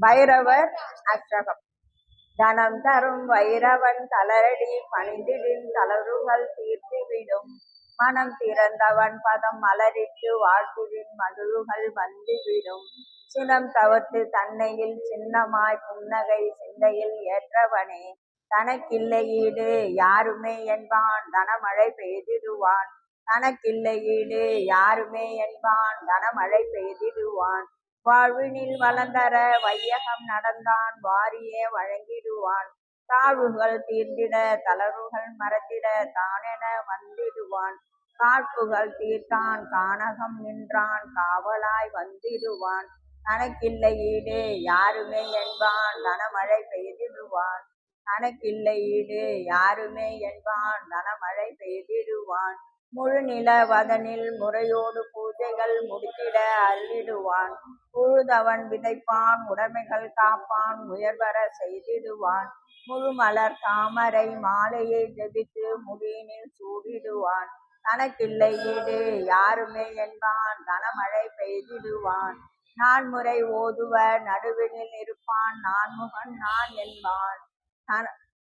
பைரவர் அஷ்டகம். தனம் தரும் வைரவன் தளரடி பணிந்திடின் தளர்வுகள் தீர்த்துவிடும். மனம் திறந்தவன் பதம் மலரிட்டு வாழ்த்துவின் மகிழ்வுகள் வந்துவிடும். சினம் தவிர்த்து தன்னையில் சின்னமாய் புன்னகை சிந்தையில் ஏற்றவனே, தனக்கில்லை ஈடு யாருமே என்பான் தனமழை பெய்திடுவான். தனக்கில்லை ஈடு யாருமே என்பான் தனமழை பெய்திடுவான். வாழ்வினில் வளர்ந்தர வையகம் நடந்தான் வாரியே வழங்கிடுவான். தாழ்வுகள் தீர்ந்திட தளர்வுகள் மறந்திட தானென வந்திடுவான். காழ்ப்புகள் தீர்த்தான் கானகம் நின்றான் காவலாய் வந்திடுவான். தனக்கில்லை ஈடு யாருமே என்பான் தனமழை பெய்திடுவான். தனக்கில்லை ஈடு யாருமே என்பான் தனமழை பெய்திடுவான். முழு நில வதனில் முறையோடு பூஜைகள் முடித்திட அருளிடுவான். உழுதவன் விதைப்பான் உடைமைகள் காப்பான் உயர்வர செய்திடுவான். முழு மலர் தாமரை மாலையை ஜெபித்து முடியினில் சூடிடுவான். தனக்கில்லை ஈடு யாருமே என்பான் தனமழை பெய்திடுவான். நான்முறை ஓதுவர் நடுவினில் இருப்பான் நான்முகன் நான் என்பான்.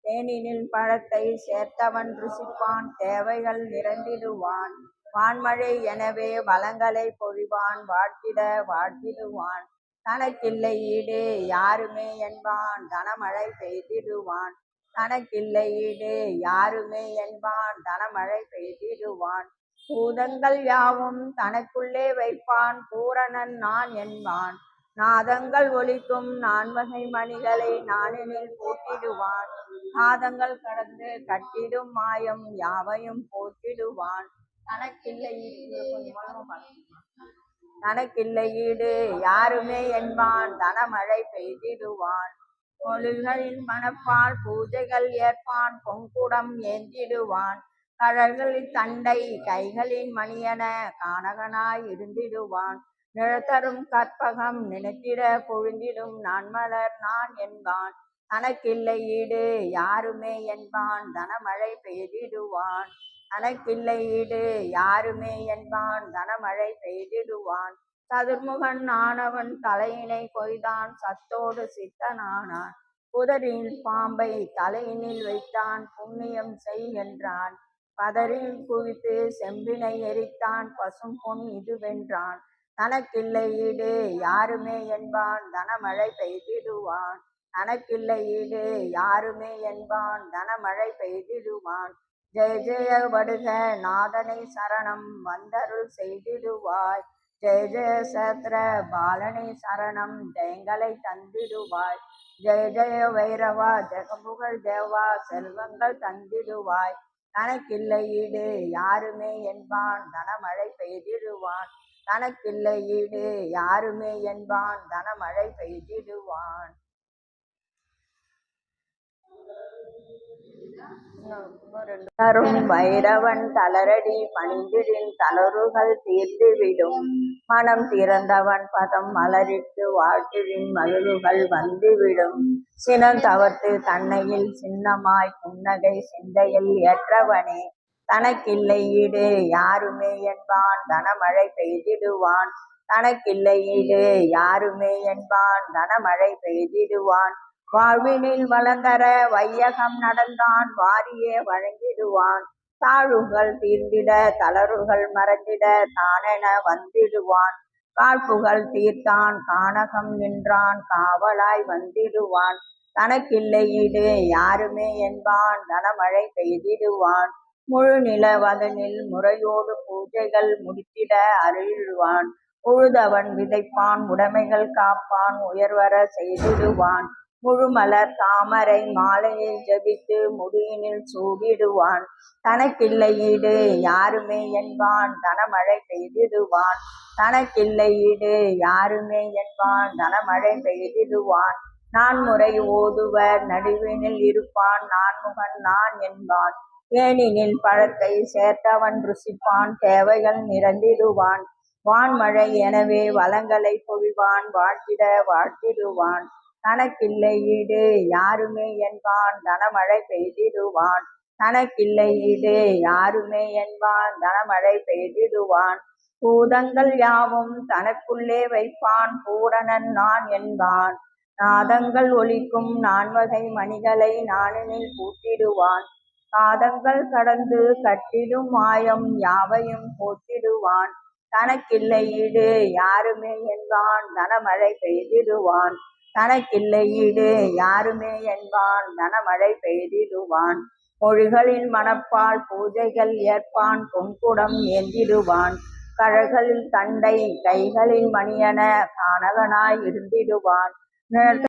தேனினில் பழத்தை சேர்த்தவன் ருசிப்பான் தேவைகள் நிரந்திடுவான். வான்மழை எனவே வளங்களை பொழிவான் வாழ்த்திட வாழ்த்திடுவான். தனக்கில்லை ஈடு யாருமே என்பான் தனமழை பெய்திடுவான். தனக்கில்லை ஈடு யாருமே என்பான் தனமழை பெய்திடுவான். பூதங்கள் யாவும் தனக்குள்ளே வைப்பான் பூரணன் நான் என்பான். நாதங்கள் ஒலிக்கும் நான்வகை மணிகளை நானினில் போட்டிடுவான். நாதங்கள் கடந்து கட்டிடும் மாயம் யாவையும் போட்டிடுவான். தனக்கில்லை ஈடு யாருமே என்பான் தனமழை பெய்திடுவான். மொழிகளின் மணப்பால் பூஜைகள் ஏற்பான் பொங்குடம் ஏந்திடுவான். கழல்களின் தண்டை கைகளின் மணியென கானகனாய் இருந்திடுவான். நிழத்தரும் கற்பகம் நினைத்திட பொழுந்திடும் நான்மலர் நான் என்பான். தனக்கில்லை ஈடு யாருமே என்பான் தனமழை பெய்திடுவான். தனக்கில்லை ஈடு யாருமே என்பான் தனமழை பெய்திடுவான். சதுர்முகன் ஆனவன் தலையினை கொய்தான் சத்தோடு சித்தனானான். புதரில் பாம்பை தலையினில் வைத்தான் புண்ணியம் செய் என்றான். பதரில் குவித்து செம்பினை எரித்தான் பசும் பொன் இதுவென்றான். தனக்கில்லை ஈடு யாருமே என்பான் தனமழை பெய்திடுவான். தனக்கில்லை ஈடு யாருமே என்பான் தனமழை பெய்திடுவான். ஜெய ஜெய வடுக நாதனை சரணம் வந்தருள் செய்திடுவாய். ஜெய ஜெய சத்ர பாலனை சரணம் ஜெயங்களை தந்திடுவாய். ஜெய ஜெய வைரவா ஜெகமுகழ் தேவா செல்வங்கள் தந்திடுவாய். தனக்கில்லை ஈடு யாருமே என்பான் தனமழை பெய்திடுவான். தனக்கில்லை ஈடு யாருமே என்பான் தனமழை பெய்திடுவான். தரும் வைரவன் தளரடி பணிந்திடின் தளர்வுகள் தீர்த்துவிடும். மனம் திறந்தவன் பதம் மலரிட்டு வாழ்த்திடின் மகிழ்வுகள் வந்துவிடும். சினம் தவிர்த்து தன்னையில் சின்னமாய் புன்னகை சிந்தையில் ஏற்றவனே, தனக்கில்லை ஈடு யாருமே என்பான் தனமழை பெய்திடுவான். தனக்கில்லை ஈடு யாருமே என்பான் தனமழை பெய்திடுவான். வாழ்வினில் வளர்ந்தர வையகம் நடந்தான் வாரியே வழங்கிடுவான். தாழ்வுகள் தீர்ந்திட தளர்வுகள் மறந்திட தானென வந்திடுவான். காழ்ப்புகள் தீர்த்தான் கானகம் நின்றான் காவலாய் வந்திடுவான். தனக்கில்லை ஈடு யாருமே என்பான் தனமழை பெய்திடுவான். முழு நில வதனில் முறையோடு பூஜைகள் முடித்திட அருளிடுவான். உழுதவன் விதைப்பான் உடைமைகள் காப்பான் உயர்வர செய்திடுவான். முழுமலர் தாமரை மாலையை ஜபித்து முடியினில் சூடிடுவான். தனக்கில்லை ஈடு யாருமே என்பான் தனமழை பெய்திடுவான். தனக்கில்லை ஈடு யாருமே என்பான் தனமழை பெய்திடுவான். நான்முறை ஓதுவர் நடுவினில் இருப்பான் நான்முகன் நான் என்பான். ஏனினில் பழத்தை சேர்த்தவன் ருசிப்பான் தேவைகள் நிரந்திடுவான். வான்மழை எனவே வளங்களை பொழிவான் வாழ்த்திட வாழ்த்திடுவான். தனக்கில்லை ஈடு யாருமே என்பான் தனமழை பெய்திடுவான். தனக்கில்லை ஈடு யாருமே என்பான் தனமழை பெய்திடுவான். பூதங்கள் யாவும் தனக்குள்ளே வைப்பான் பூரணன் நான் என்பான். நாதங்கள் ஒலிக்கும் நான்வகை மணிகளை நானினில் பூட்டிடுவான். காதங்கள் கடந்து கட்டிடும் மாயம் யாவையும் போற்றிடுவான். தனக்கில்லை ஈடு யாருமே என்பான் தனமழை பெய்திடுவான். தனக்கில்லை ஈடு யாருமே என்பான் தனமழை பெய்திடுவான். மொழிகளில் மணப்பால் பூஜைகள் ஏற்பான் பொன்குடம் ஏந்திடுவான். கழல்களில் தண்டை கைகளில் மணியென கானகனாய் இருந்திடுவான்.